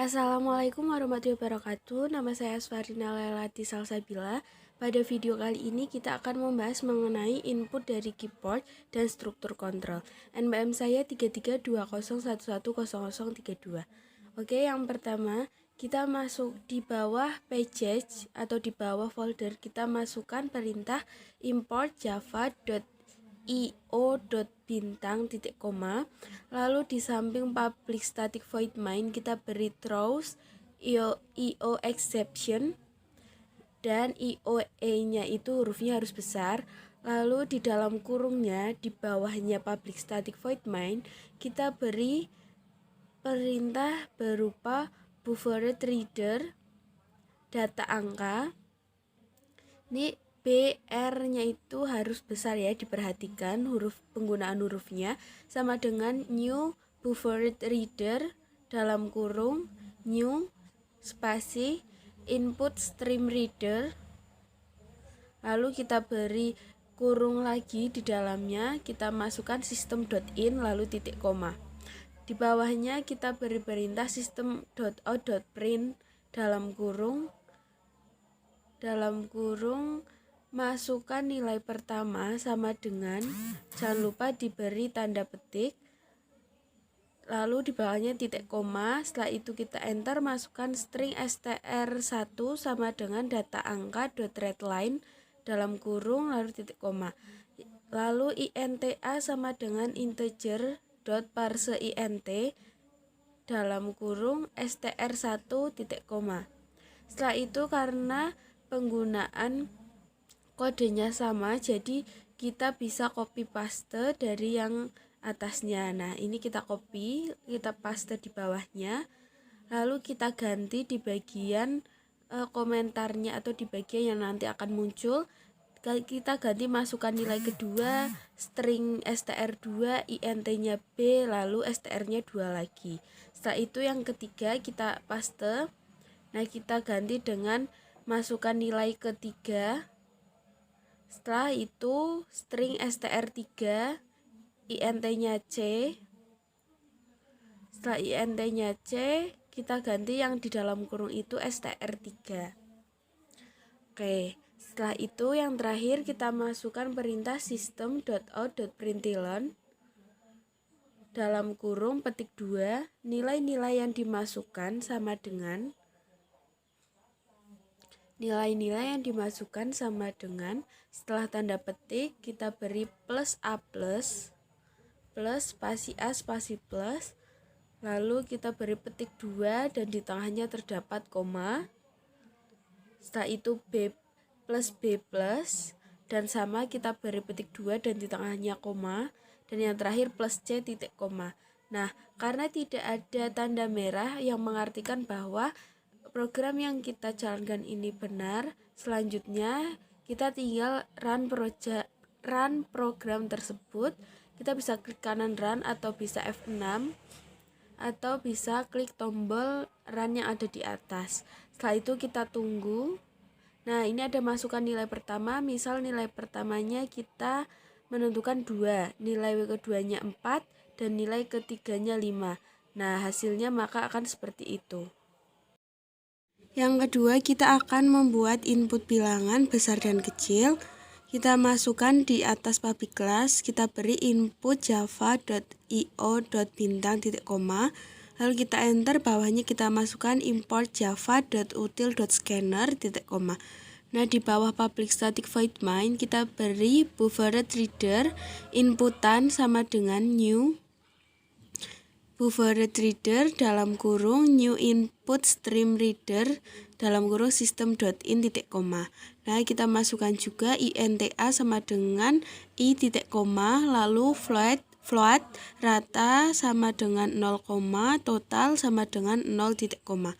Assalamualaikum warahmatullahi wabarakatuh. Nama saya Asfarina Lelati Salsabila. Pada video kali ini kita akan membahas mengenai input dari keyboard dan struktur kontrol. NBM saya 3320110032. Oke, yang pertama kita masuk di bawah package atau di bawah folder, kita masukkan perintah import java.io.bintang titik koma. Lalu di samping public static void main kita beri throws io exception, dan ioe nya itu hurufnya harus besar. Lalu di dalam kurungnya di bawahnya public static void main kita beri perintah berupa buffered reader data angka. Ini BR-nya itu harus besar ya, diperhatikan penggunaan hurufnya, sama dengan new buffered reader dalam kurung new spasi input stream reader. Lalu kita beri kurung lagi di dalamnya, kita masukkan system.in lalu titik koma. Di bawahnya kita beri perintah system.out.print dalam kurung masukkan nilai pertama sama dengan, jangan lupa diberi tanda petik, lalu di bawahnya titik koma. Setelah itu kita enter, masukkan string str1 sama dengan data angka .readline dalam kurung lalu titik koma. Lalu inta sama dengan integer .parse int dalam kurung str1 titik koma. Setelah itu karena penggunaan kodenya sama, jadi kita bisa copy paste dari yang atasnya. Nah, ini kita copy, kita paste di bawahnya. Lalu kita ganti di bagian komentarnya atau di bagian yang nanti akan muncul. Kita ganti masukkan nilai kedua, string str2, int-nya b, lalu str-nya 2 lagi. Setelah itu yang ketiga kita paste. Nah, kita ganti dengan masukkan nilai ketiga. Setelah itu string str3, int-nya c. Setelah int-nya c, kita ganti yang di dalam kurung itu str3. Oke, setelah itu yang terakhir kita masukkan perintah system.out.println dalam kurung petik 2. Nilai-nilai yang dimasukkan sama dengan setelah tanda petik kita beri plus a plus spasi a spasi plus, lalu kita beri petik 2 dan di tengahnya terdapat koma. Setelah itu b plus b plus, dan sama kita beri petik 2 dan di tengahnya koma, dan yang terakhir plus c titik koma. Nah, karena tidak ada tanda merah yang mengartikan bahwa program yang kita jalankan ini benar, selanjutnya kita tinggal run program tersebut. Kita bisa klik kanan run atau bisa F6 atau bisa klik tombol run yang ada di atas. Setelah itu kita tunggu. Nah, ini ada masukan nilai pertama. Misal nilai pertamanya kita menentukan 2, nilai keduanya 4, dan nilai ketiganya 5. Nah, hasilnya maka akan seperti itu. Yang kedua, kita akan membuat input bilangan besar dan kecil. Kita masukkan di atas public class, kita beri input java.io.bintang titik koma. Lalu kita enter, bawahnya kita masukkan import java.util.scanner titik koma. Nah, di bawah public static void main kita beri buffered reader inputan sama dengan new buffered reader dalam kurung new input stream reader dalam kurung system.in titik koma. Nah, kita masukkan juga inta sama dengan i titik koma, lalu float rata sama dengan 0, total sama dengan 0 titik koma.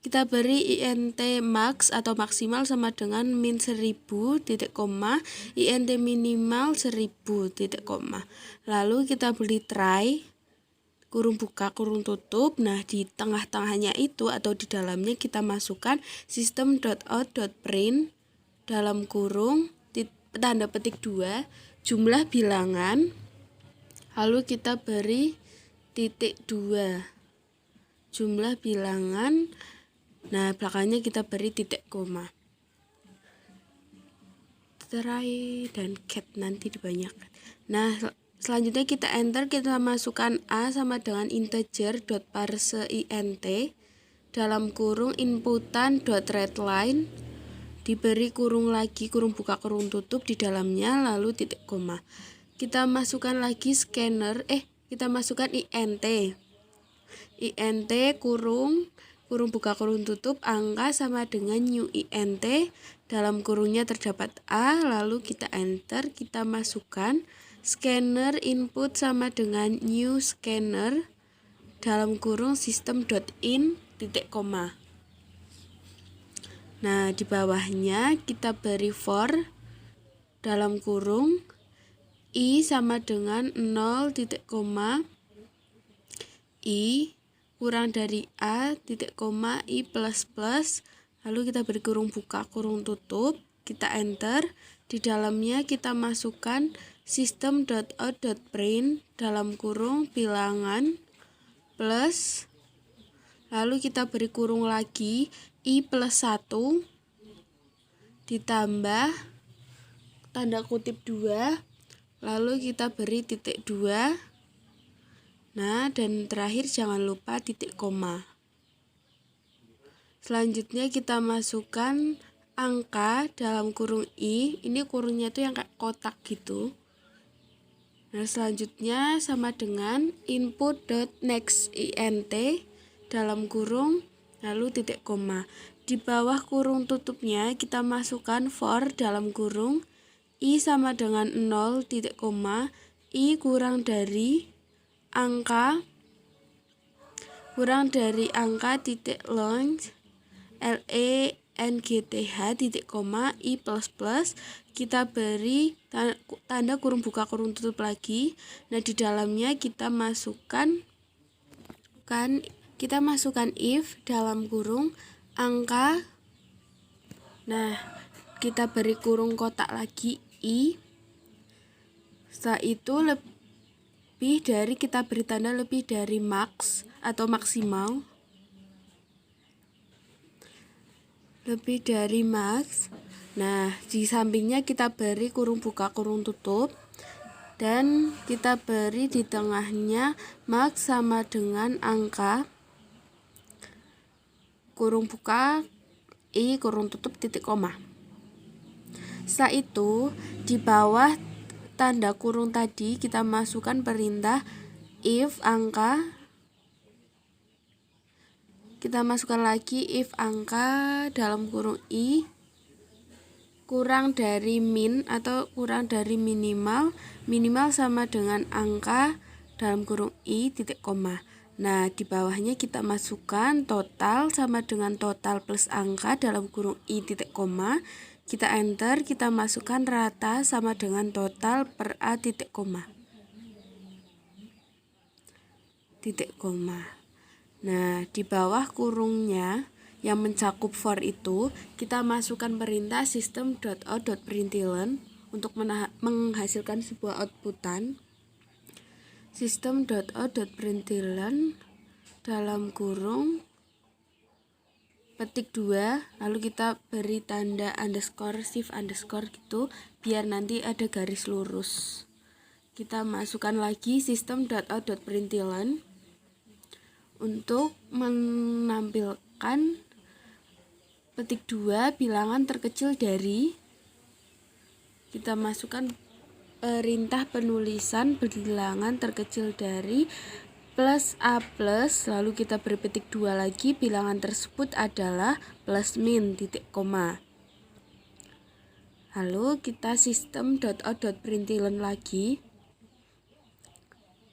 Kita beri int max atau maksimal sama dengan min 1000 titik koma, int minimal 1000 titik koma. Lalu kita beri try kurung buka kurung tutup. Nah, di tengah-tengahnya itu atau di dalamnya kita masukkan system.out.print dalam kurung tanda petik 2 jumlah bilangan, lalu kita beri titik 2. jumlah bilangan. Nah, belakangnya kita beri titik koma. Try dan cat nanti dibanyakan. Nah, selanjutnya kita enter, kita masukkan A sama dengan integer dot parse int dalam kurung inputan dot readline, diberi kurung lagi, kurung buka kurung tutup di dalamnya, lalu titik koma. Kita masukkan lagi scanner, kita masukkan int kurung buka kurung tutup angka sama dengan new int, dalam kurungnya terdapat A, lalu kita enter, kita masukkan scanner input sama dengan new scanner dalam kurung system.in titik koma. Nah, di bawahnya kita beri for dalam kurung i sama dengan 0 titik koma i kurang dari a titik koma i plus plus, lalu kita beri kurung buka kurung tutup, kita enter, di dalamnya kita masukkan system.out.print dalam kurung bilangan plus, lalu kita beri kurung lagi i plus 1 ditambah tanda kutip 2, lalu kita beri titik 2. Nah, dan terakhir jangan lupa titik koma. Selanjutnya kita masukkan angka dalam kurung i, ini kurungnya tuh yang kayak kotak gitu. Nah, selanjutnya sama dengan input.next int dalam kurung lalu titik koma. Di bawah kurung tutupnya kita masukkan for dalam kurung i sama dengan 0 titik koma i kurang dari angka titik long length titik koma i plus plus, kita beri tanda kurung buka kurung tutup lagi. Nah, di dalamnya kita masukkan if dalam kurung angka. Nah, kita beri kurung kotak lagi i, setelah itu kita beri tanda lebih dari max atau maksimal, lebih dari max. Nah, di sampingnya kita beri kurung buka kurung tutup dan kita beri di tengahnya max sama dengan angka kurung buka i kurung tutup titik koma. Setelah itu di bawah tanda kurung tadi kita masukkan perintah if angka, kita masukkan lagi if angka dalam kurung i kurang dari min atau kurang dari minimal sama dengan angka dalam kurung i titik koma. Nah, di bawahnya kita masukkan total sama dengan total plus angka dalam kurung i titik koma. Kita enter, kita masukkan rata sama dengan total per a titik koma. Titik koma. Nah, di bawah kurungnya yang mencakup for itu, kita masukkan perintah system.out.println untuk menghasilkan sebuah outputan. System.out.println dalam kurung petik 2, lalu kita beri tanda underscore shift underscore gitu biar nanti ada garis lurus. Kita masukkan lagi system.out.println untuk menampilkan petik 2 bilangan terkecil dari, kita masukkan perintah penulisan bilangan terkecil dari plus a plus, lalu kita beri petik 2 lagi, bilangan tersebut adalah plus min titik koma. Lalu kita system.out.println lagi.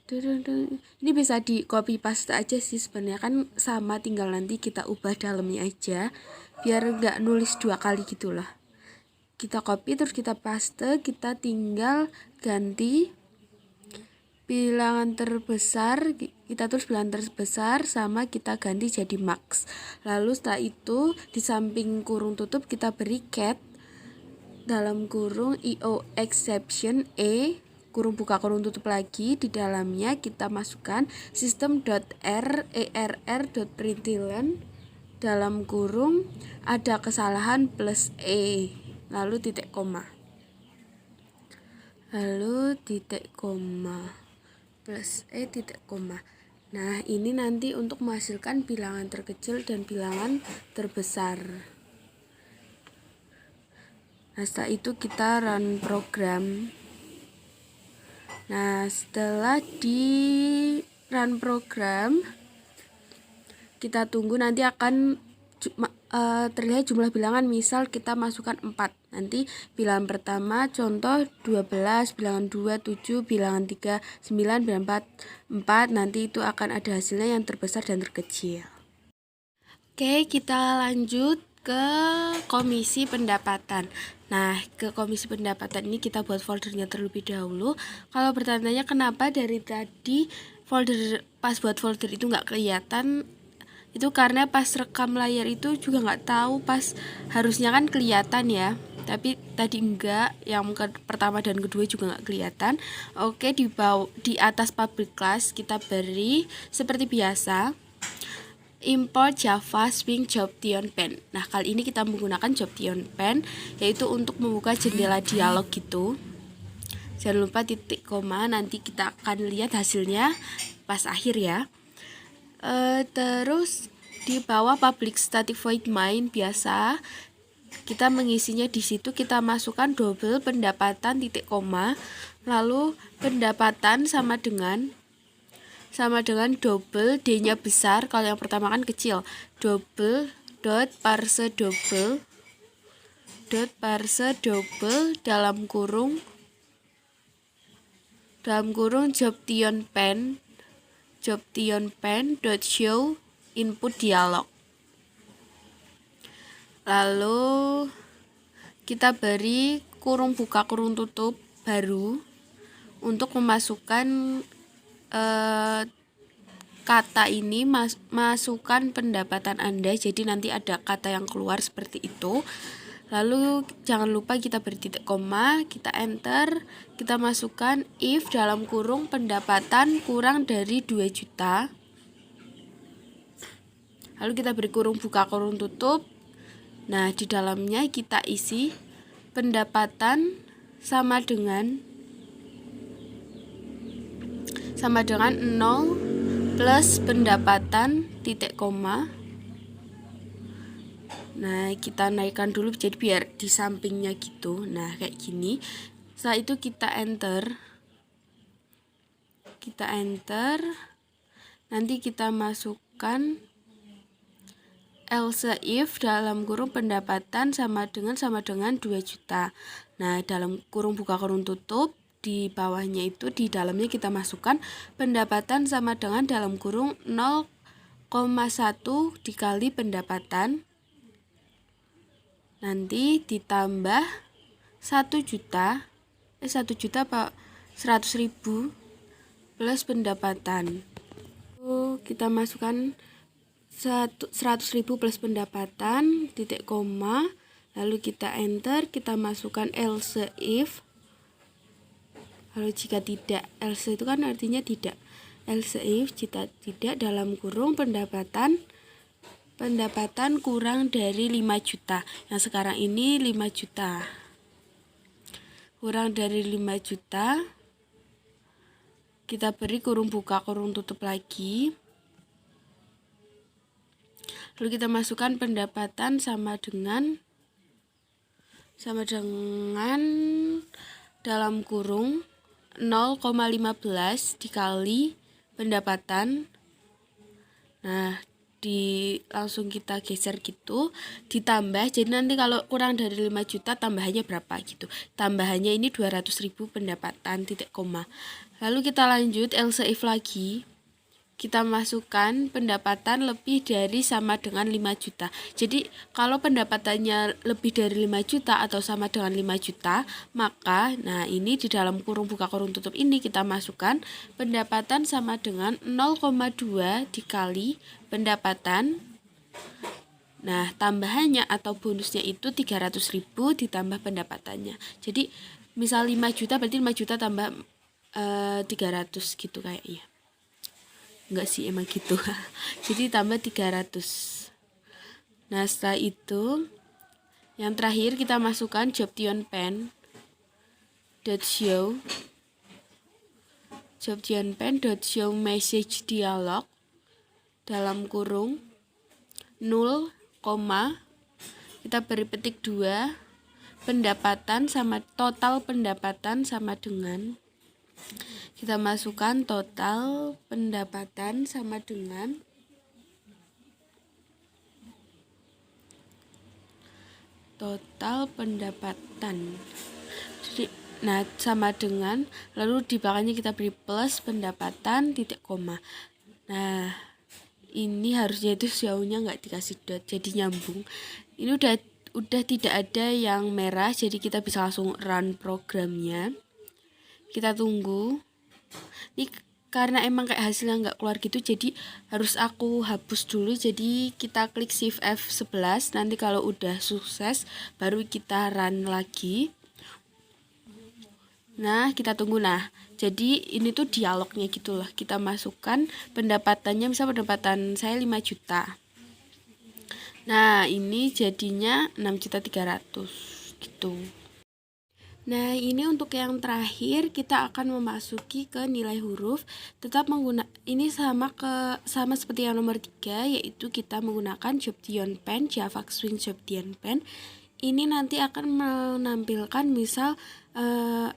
Ini bisa di copy paste aja sih sebenarnya, kan sama, tinggal nanti kita ubah dalamnya aja biar nggak nulis 2 kali gitulah. Kita copy terus kita paste, kita tinggal ganti bilangan terbesar, kita tulis bilangan terbesar sama kita ganti jadi max. Lalu setelah itu di samping kurung tutup kita beri cat dalam kurung io exception e kurung buka kurung tutup lagi. Di dalamnya kita masukkan system.err.println dalam kurung ada kesalahan plus e, lalu titik koma, plus e titik koma. Nah, ini nanti untuk menghasilkan bilangan terkecil dan bilangan terbesar. Nah, setelah itu kita run program. Nah, setelah di run program, kita tunggu nanti akan terlihat jumlah bilangan. Misal kita masukkan 4. Nanti bilangan pertama contoh 12, bilangan 2 7, bilangan 3 9, bilangan 4. Nanti itu akan ada hasilnya yang terbesar dan terkecil. Oke, kita lanjut ke komisi pendapatan. Nah, ke komisi pendapatan ini kita buat foldernya terlebih dahulu. Kalau bertanya kenapa dari tadi pas buat folder itu nggak kelihatan, itu karena pas rekam layar itu juga nggak tahu, pas harusnya kan kelihatan ya, tapi tadi enggak, yang pertama dan kedua juga nggak kelihatan. Oke, di atas public class kita beri seperti biasa import Java Swing Jobtion Pen. Nah, kali ini kita menggunakan Jobtion Pen, yaitu untuk membuka jendela dialog gitu. Jangan lupa titik koma, nanti kita akan lihat hasilnya pas akhir ya. Terus di bawah public static void main biasa kita mengisinya. Di situ kita masukkan double pendapatan titik koma, lalu pendapatan sama dengan double D-nya besar, kalau yang pertama kan kecil, double dot parse double dalam kurung Jobtion pen dot show input dialog. Lalu kita beri kurung buka kurung tutup baru untuk memasukkan kata ini, masukkan pendapatan Anda, jadi nanti ada kata yang keluar seperti itu. Lalu jangan lupa kita beri titik koma, kita enter, kita masukkan if dalam kurung pendapatan kurang dari 2 juta. Lalu kita beri kurung buka kurung tutup. Nah, di dalamnya kita isi pendapatan sama dengan 0 plus pendapatan titik koma. Nah, kita naikkan dulu jadi biar di sampingnya gitu. Nah, kayak gini. Setelah itu kita enter. Nanti kita masukkan else if dalam kurung pendapatan sama dengan 2 juta. Nah, dalam kurung buka kurung tutup, di bawahnya itu di dalamnya kita masukkan pendapatan sama dengan dalam kurung 0,1 dikali pendapatan, nanti ditambah 1 juta apa 100.000 plus pendapatan. Kita masukkan 100.000 plus pendapatan titik koma, lalu kita enter, kita masukkan else if. Kalau jika tidak, else itu kan artinya tidak. Else if jika tidak dalam kurung pendapatan kurang dari 5 juta. Yang sekarang ini 5 juta. Kurang dari 5 juta. Kita beri kurung buka kurung tutup lagi. Lalu kita masukkan pendapatan sama dengan dalam kurung 0,15 dikali pendapatan. Nah, langsung kita geser gitu, ditambah, jadi nanti kalau kurang dari 5 juta tambahannya berapa gitu. Tambahannya ini 200.000 pendapatan titik koma. Lalu kita lanjut else if lagi. Kita masukkan pendapatan lebih dari sama dengan 5 juta. Jadi kalau pendapatannya lebih dari 5 juta atau sama dengan 5 juta, maka nah ini di dalam kurung buka kurung tutup ini kita masukkan pendapatan sama dengan 0,2 dikali pendapatan. Nah, tambahannya atau bonusnya itu 300.000 ditambah pendapatannya. Jadi misal 5 juta berarti 5 juta tambah 300 gitu kayaknya. Enggak sih, emang gitu. Jadi tambah 300. Nah, setelah itu yang terakhir kita masukkan jobtionpen.show message dialog dalam kurung 0, kita beri petik 2, total pendapatan sama dengan, kita masukkan total pendapatan sama dengan total pendapatan. Jadi, nah, sama dengan, lalu di belakangnya kita beri plus pendapatan titik koma. Nah, ini harusnya itu jauhnya nggak dikasih dot, jadi nyambung. Ini udah tidak ada yang merah, jadi kita bisa langsung run programnya. Kita tunggu. Ini karena emang kayak hasilnya nggak keluar gitu, jadi harus aku hapus dulu. Jadi kita klik shift F11, nanti kalau udah sukses baru kita run lagi. Nah, kita tunggu. Nah, jadi ini tuh dialognya gitu loh. Kita masukkan pendapatannya, misal pendapatan saya 5 juta. Nah, ini jadinya 6.300.000 gitu. Nah, ini untuk yang terakhir kita akan memasuki ke nilai huruf. Tetap ini sama seperti yang nomor 3, yaitu kita menggunakan jobtionpen, Java Swing jobtionpen. Ini nanti akan menampilkan misal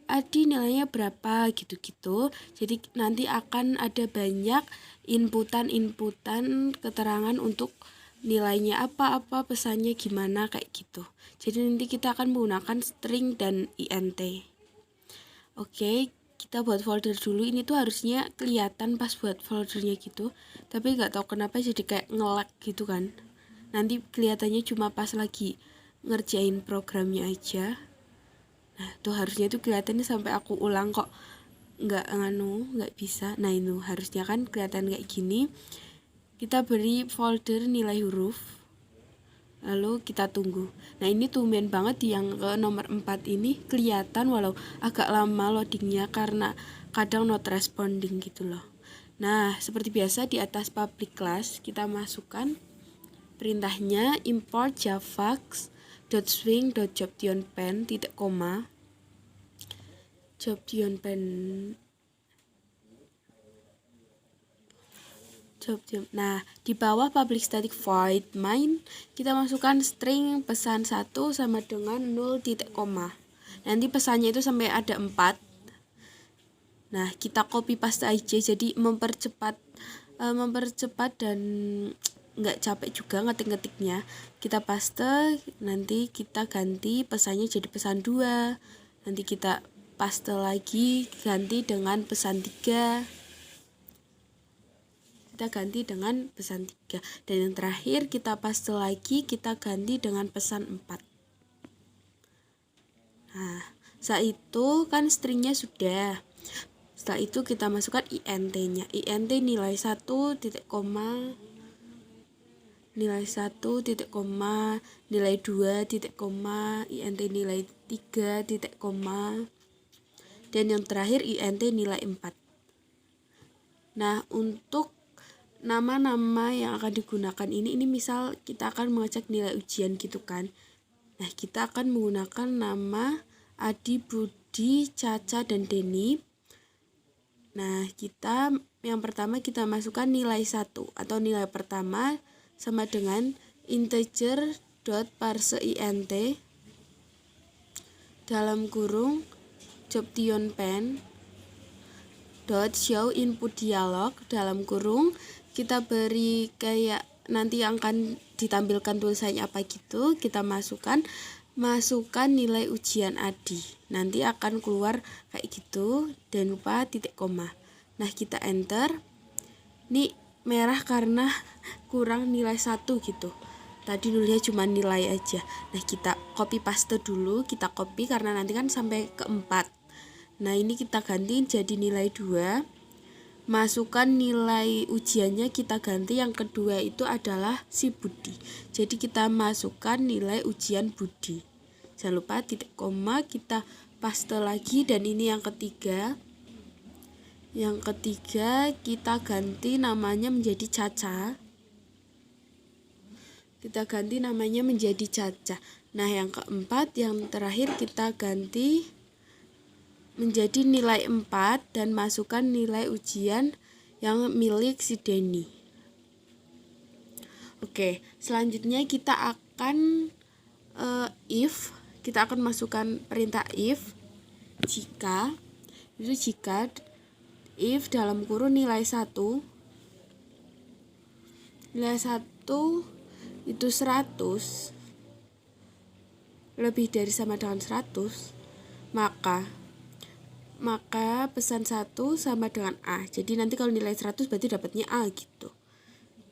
Adi nilainya berapa gitu-gitu. Jadi nanti akan ada banyak inputan keterangan untuk nilainya apa, pesannya gimana, kayak gitu. Jadi nanti kita akan menggunakan string dan int. Oke, kita buat folder dulu. Ini tuh harusnya kelihatan pas buat foldernya gitu, tapi nggak tahu kenapa jadi kayak nge-lag gitu kan. Nanti kelihatannya cuma pas lagi ngerjain programnya aja. Nah, tuh harusnya tuh kelihatannya sampai aku ulang kok nggak bisa. Nah, ini harusnya kan kelihatan kayak gini. Kita beri folder nilai huruf, lalu kita tunggu. Nah, ini tumben banget yang ke nomor 4 ini kelihatan walau agak lama loadingnya karena kadang not responding gitu loh. Nah, seperti biasa di atas public class kita masukkan perintahnya import javax.swing.jobtionpen titik koma jobtionpen. Nah, di bawah public static void main kita masukkan string pesan 1 sama dengan 0 titik koma. Nanti pesannya itu sampai ada 4. Nah, kita copy paste aja, jadi mempercepat dan nggak capek juga ngetik-ngetiknya. Kita paste, nanti kita ganti pesannya jadi pesan 2. Nanti kita paste lagi, ganti dengan pesan 3. Kita ganti dengan pesan 3. Dan yang terakhir kita paste lagi, kita ganti dengan pesan 4. Nah, setelah itu kan stringnya sudah. Setelah itu kita masukkan int-nya. Int nilai 1 titik koma, nilai 1 titik koma, nilai 2 titik koma, int nilai 3 titik koma, dan yang terakhir int nilai 4. Nah, untuk nama-nama yang akan digunakan ini misal kita akan mengecek nilai ujian gitu kan. Nah, kita akan menggunakan nama Adi, Budi, Caca, dan Denny. Nah, yang pertama kita masukkan nilai 1 atau nilai pertama sama dengan integer.parseInt dalam kurung jobtionpen .show input dialog dalam kurung, kita beri kayak nanti akan ditampilkan tulisannya apa gitu. Kita masukkan nilai ujian Adi, nanti akan keluar kayak gitu, dan lupa titik koma. Nah, kita enter. Ini merah karena kurang nilai 1 gitu, tadi nulisnya cuma nilai aja. Nah, kita copy paste dulu, kita copy karena nanti kan sampai ke 4. Nah, ini kita ganti jadi nilai 2. Masukkan nilai ujiannya, kita ganti yang kedua itu adalah si Budi. Jadi kita masukkan nilai ujian Budi. Jangan lupa titik koma, kita paste lagi, dan ini yang ketiga. Yang ketiga kita ganti namanya menjadi Caca. Nah, yang keempat, yang terakhir kita ganti menjadi nilai 4 dan masukkan nilai ujian yang milik si Denny. Oke, selanjutnya kita akan kita akan masukkan perintah if if dalam kurun nilai 1 itu 100 lebih dari sama dengan 100, maka pesan 1 sama dengan A. Jadi nanti kalau nilai 100 berarti dapatnya A gitu.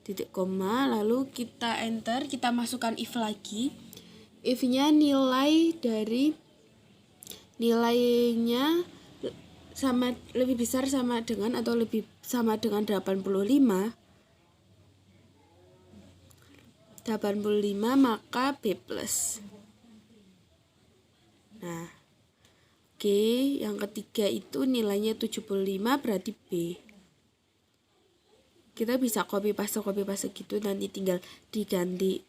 Titik koma, lalu kita enter, kita masukkan if lagi. If-nya nilainya lebih besar sama dengan atau lebih sama dengan 85, maka B+. Nah, oke, yang ketiga itu nilainya 75 berarti B. Kita bisa copy paste gitu, nanti tinggal diganti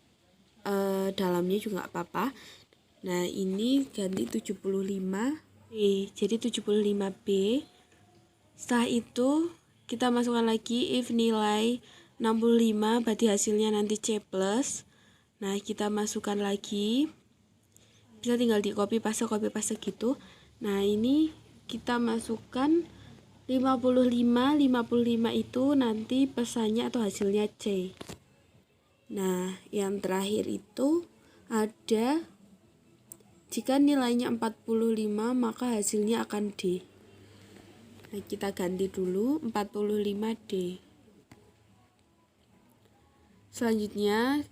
dalamnya juga nggak apa-apa. Nah, ini ganti 75B, jadi 75B. Setelah itu kita masukkan lagi if nilai 65 berarti hasilnya nanti C+. Nah, kita masukkan lagi, bisa tinggal di copy paste gitu. Nah, ini kita masukkan 55 itu nanti pesannya atau hasilnya C. Nah, yang terakhir itu ada jika nilainya 45 maka hasilnya akan D. Nah, kita ganti dulu 45D. Selanjutnya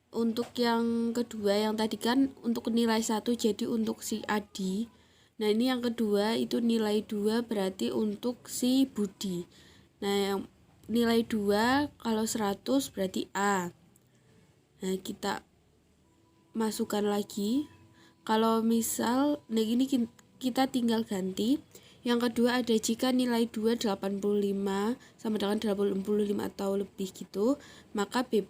untuk yang kedua, yang tadi kan untuk nilai 1 jadi untuk si Adi. Nah, ini yang kedua itu nilai 2 berarti untuk si Budi. Nah, yang nilai 2 kalau 100 berarti A. Nah, kita masukkan lagi. Kalau misal, nah ini kita tinggal ganti. Yang kedua ada jika nilai 2 85 sama dengan 85 atau lebih gitu, maka B+.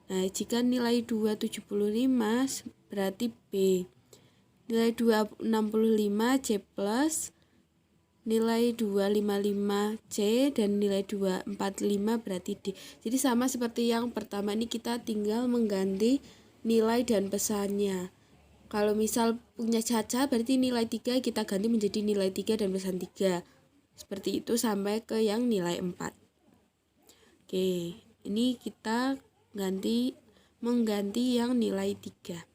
Nah, jika nilai 2 75 berarti B. Nilai 2 65 C+, nilai 2 55 C, dan nilai 2 45 berarti D. Jadi sama seperti yang pertama, ini kita tinggal mengganti nilai dan pesannya. Kalau misal punya Caca berarti nilai 3 kita ganti menjadi nilai 3 dan pesan 3. Seperti itu sampai ke yang nilai 4. Oke, ini kita mengganti yang nilai 3.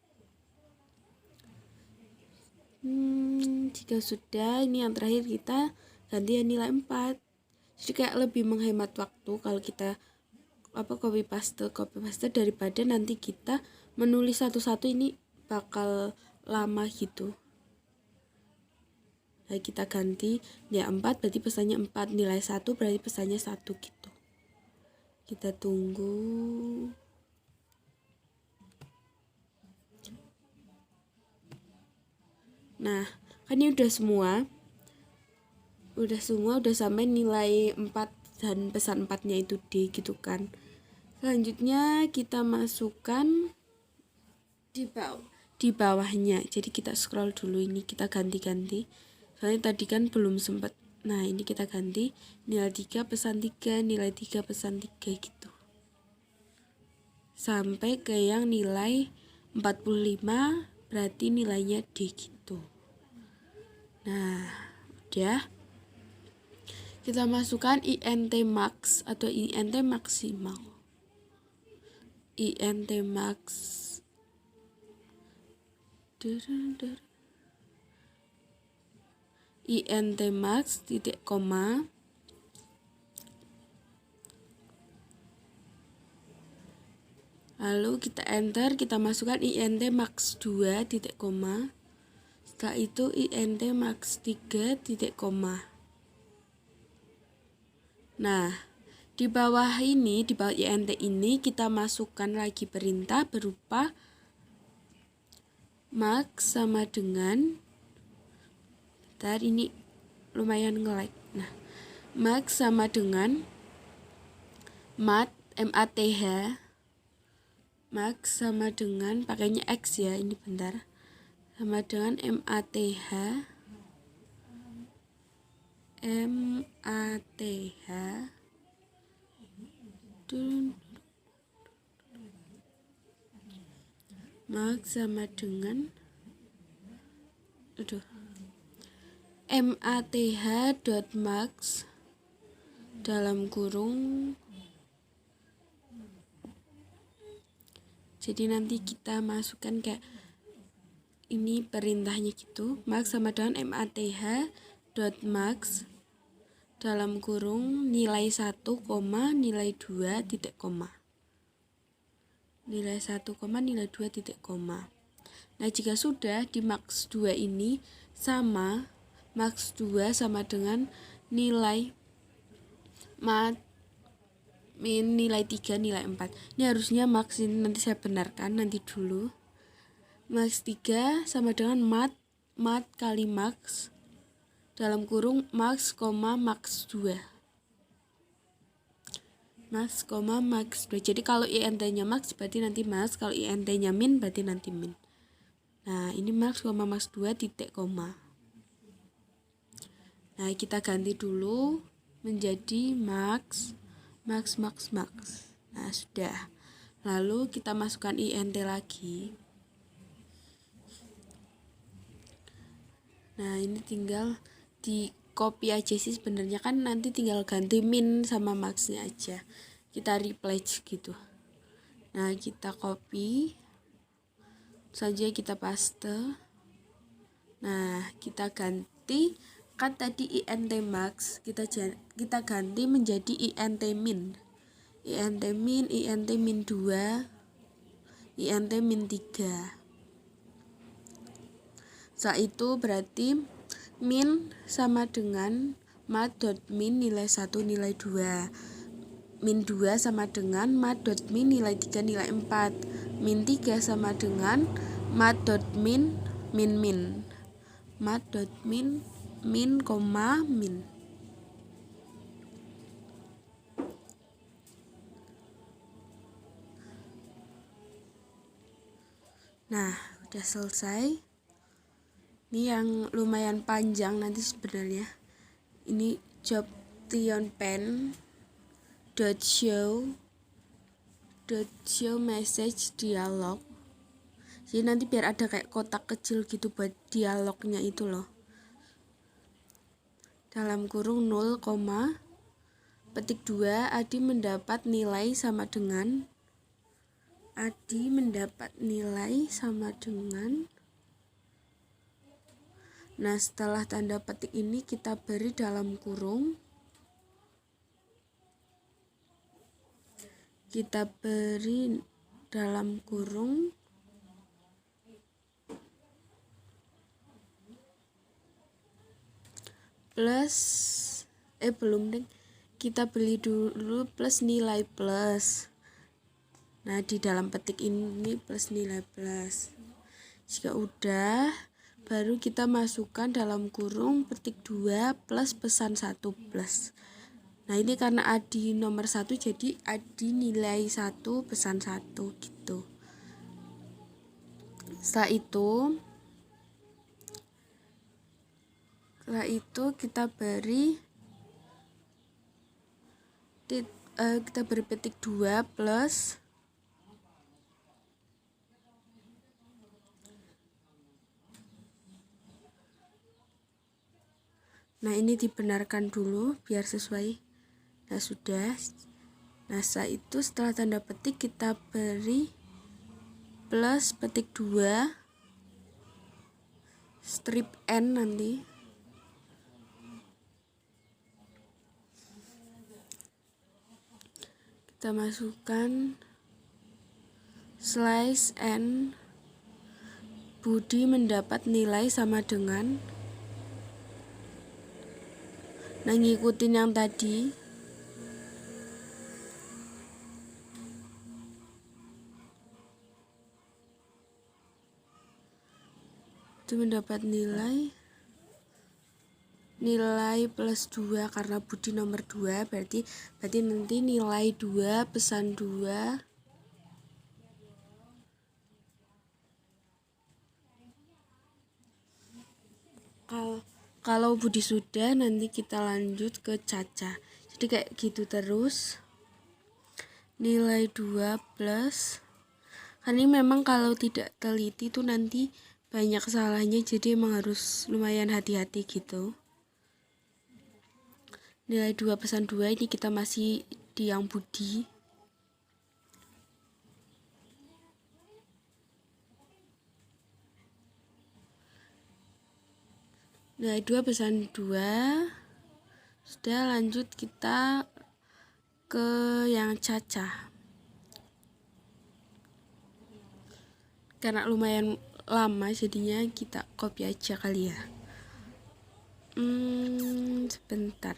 Jika sudah, ini yang terakhir kita ganti yang nilai 4. Jadi kayak lebih menghemat waktu kalau kita copy paste daripada nanti kita menulis satu-satu, ini bakal lama gitu. Nah, kita ganti nilai 4 berarti pesannya 4, nilai 1 berarti pesannya 1 gitu. Kita tunggu. Nah, kan ini udah sampai nilai 4 dan pesan 4-nya itu D gitu kan. Selanjutnya kita masukkan di bawahnya. Jadi kita scroll dulu, ini kita ganti. Soalnya tadi kan belum sempat. Nah, ini kita ganti nilai 3 pesan 3, nilai 3 pesan 3 gitu. Sampai ke yang nilai 45 berarti nilainya D gitu. Nah, udah. Kita masukkan INT max atau INT maksimal. INT max INT max titik koma, lalu kita enter, kita masukkan INT max 2 titik koma, setelah itu INT max 3 titik koma. Nah, di bawah INT ini kita masukkan lagi perintah berupa max sama dengan, ini lumayan nge-lag. Nah, Max sama dengan MATH, Max sama dengan, pakainya X ya, ini bentar, sama dengan MATH Max sama dengan MATH.max dalam kurung. Jadi nanti kita masukkan kayak ini perintahnya gitu. Max sama dengan MATH.max dalam kurung nilai 1, nilai 2, titik koma. Nilai 1, nilai 2, titik koma. Nah, jika sudah di max 2 ini sama, max 2 sama dengan nilai min nilai 3, nilai 4. Ini harusnya max, ini nanti saya benarkan nanti dulu. Max 3 sama dengan mat kali max dalam kurung max, max 2. Max, max 2. Jadi kalau INT-nya max berarti nanti max, kalau INT-nya min berarti nanti min. Nah, ini max, max 2, titik koma. Nah, kita ganti dulu menjadi max. Nah, sudah. Lalu kita masukkan INT lagi. Nah, ini tinggal di copy aja sih sebenarnya, kan nanti tinggal ganti min sama maxnya aja, kita replace gitu. Nah, kita copy saja, kita paste. Nah, kita ganti, kan tadi INT max kita ganti menjadi INT min. INT min 2, INT min 3. Setelah itu berarti min sama dengan mat.min nilai 1, nilai 2. Min 2 sama dengan mat.min nilai 3, nilai 4. Min 3 sama dengan mat.min min. Mat.min min, min. Nah, udah selesai. Ini yang lumayan panjang nanti sebenarnya. Ini job tionpen show message dialog. Jadi nanti biar ada kayak kotak kecil gitu buat dialognya itu loh. Dalam kurung 0, petik 2, Adi mendapat nilai sama dengan Nah, setelah tanda petik ini kita beri dalam kurung. Plus kita beli dulu plus nilai plus. Nah, di dalam petik ini plus nilai plus. Jika udah, baru kita masukkan dalam kurung petik 2 plus pesan 1 plus. Nah, ini karena Adi nomor 1 jadi Adi nilai 1 pesan 1 gitu. Setelah itu kita beri petik 2 plus Nah, ini dibenarkan dulu biar sesuai. Nah, sudah. Nah, setelah tanda petik kita beri plus petik 2 strip n nanti. Kita masukkan slice n. Budi mendapat nilai sama dengan, nah, ngikutin yang tadi. Itu mendapat nilai nilai plus 2 karena Budi nomor 2, berarti nanti nilai 2 pesan 2 kalau Budi sudah, nanti kita lanjut ke Caca. Jadi kayak gitu terus. Nilai 2 plus, karena ini memang kalau tidak teliti tuh nanti banyak salahnya, jadi emang harus lumayan hati-hati gitu. Nilai 2 pesan 2 ini kita masih di yang Budi. Nilai 2 pesan 2. Sudah, lanjut kita ke yang Caca. Karena lumayan lama jadinya kita copy aja kali ya. Sebentar.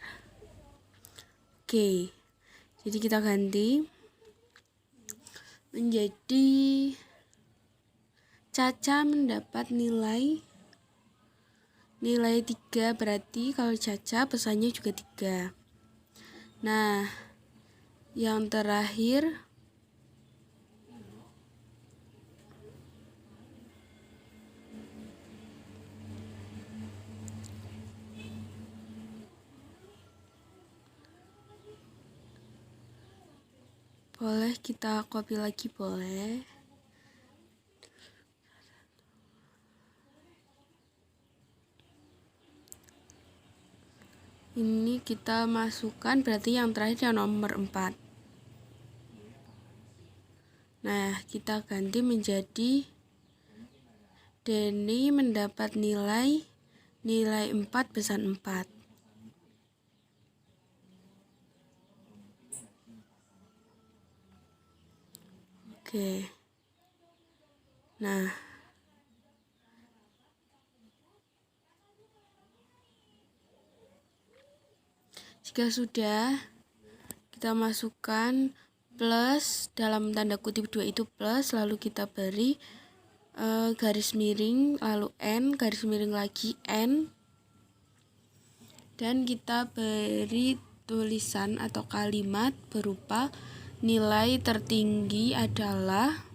Oke, jadi kita ganti menjadi Caca mendapat nilai 3, berarti kalau Caca pesannya juga 3. Nah, yang terakhir boleh kita copy lagi, boleh. Ini kita masukkan, berarti yang terakhir yang nomor 4. Nah, kita ganti menjadi Denny mendapat nilai 4 pesan 4. Oke. Nah, jika sudah, kita masukkan plus, dalam tanda kutip 2 itu plus, lalu kita beri garis miring, lalu N, garis miring lagi N, dan kita beri tulisan atau kalimat berupa nilai tertinggi adalah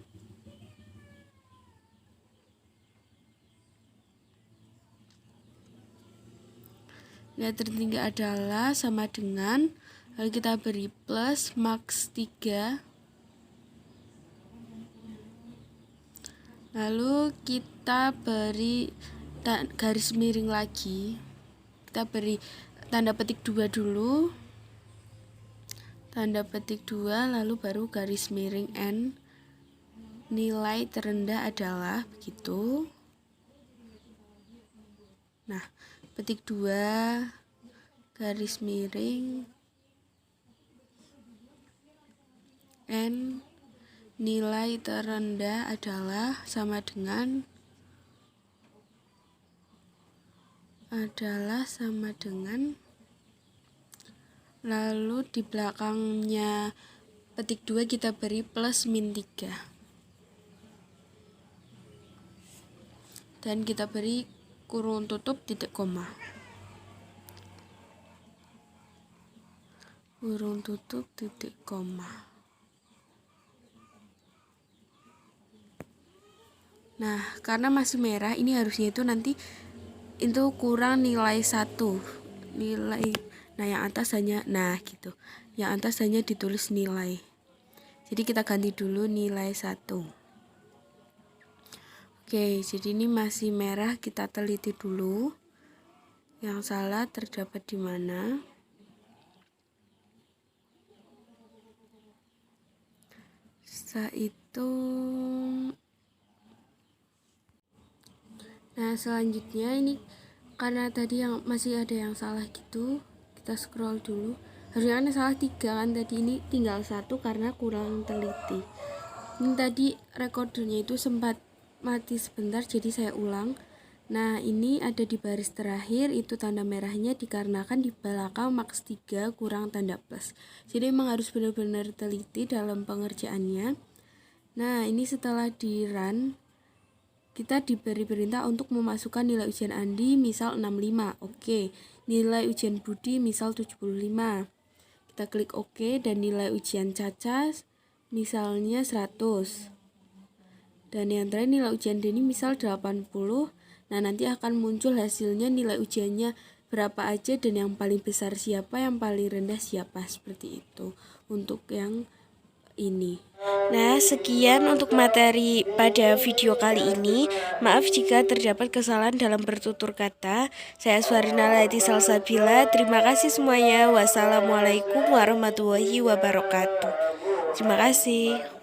sama dengan, lalu kita beri plus max 3, lalu kita beri garis miring lagi, kita beri tanda petik 2 dulu, tanda petik 2, lalu baru garis miring N, nilai terendah adalah, begitu. Nah, petik 2 garis miring N, nilai terendah adalah sama dengan lalu di belakangnya petik 2 kita beri plus min 3 dan kita beri kurung tutup titik koma, kurung tutup titik koma. Nah, karena masih merah, ini harusnya itu nanti itu kurang nilai 1 nilai. Nah, yang atas hanya, nah gitu, yang atas hanya ditulis nilai, jadi kita ganti dulu nilai 1. Oke, jadi ini masih merah, kita teliti dulu yang salah terdapat di mana. Setelah itu, nah selanjutnya ini karena tadi yang masih ada yang salah gitu, kita scroll dulu. Harusnya kan salah 3 kan, tadi ini tinggal 1 karena kurang teliti. Ini tadi recordernya itu sempat mati sebentar, jadi saya ulang. Nah, ini ada di baris terakhir, itu tanda merahnya dikarenakan di belakang max 3 kurang tanda plus. Jadi memang harus benar-benar teliti dalam pengerjaannya. Nah, ini setelah di run, kita diberi perintah untuk memasukkan nilai ujian Andi misal 65. Oke, nilai ujian Budi misal 75. Kita klik OK dan nilai ujian Caca misalnya 100. Dan yang terakhir nilai ujian Denny misal 80. Nah, nanti akan muncul hasilnya nilai ujiannya berapa aja dan yang paling besar siapa, yang paling rendah siapa, seperti itu untuk yang ini. Nah, sekian untuk materi pada video kali ini. Maaf jika terdapat kesalahan dalam bertutur kata. Saya Aswarina Laiti Salsabila. Terima kasih semuanya. Wassalamualaikum warahmatullahi wabarakatuh. Terima kasih.